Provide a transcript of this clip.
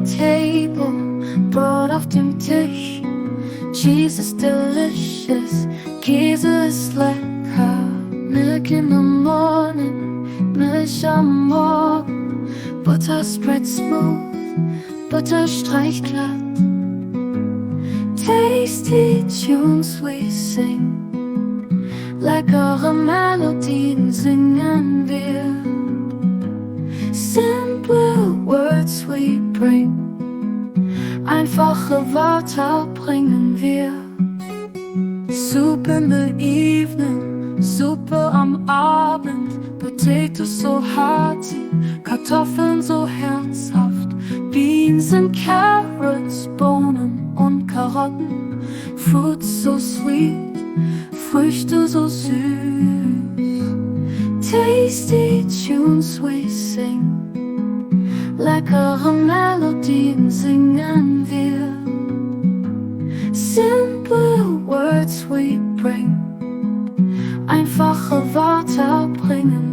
table, Brot auf dem Tisch. Cheese is delicious, Käse ist lecker. Milk in the morning, Milch am Morgen. Butter spread smooth, Butter streicht glatt. Tasty tunes we sing, leckere Melodien singen wir. Simple words we bring, einfache Wörter bringen wir. Soup in the evening, Suppe am Abend. Potatoes so hearty, Kartoffeln so herzhaft. Beans and carrots, Bohnen und Karotten. Fruits so sweet, Früchte so süß. Tasty tunes we sing, leckere Melodien singen wir. Simple words we bring, einfache Wörter bringen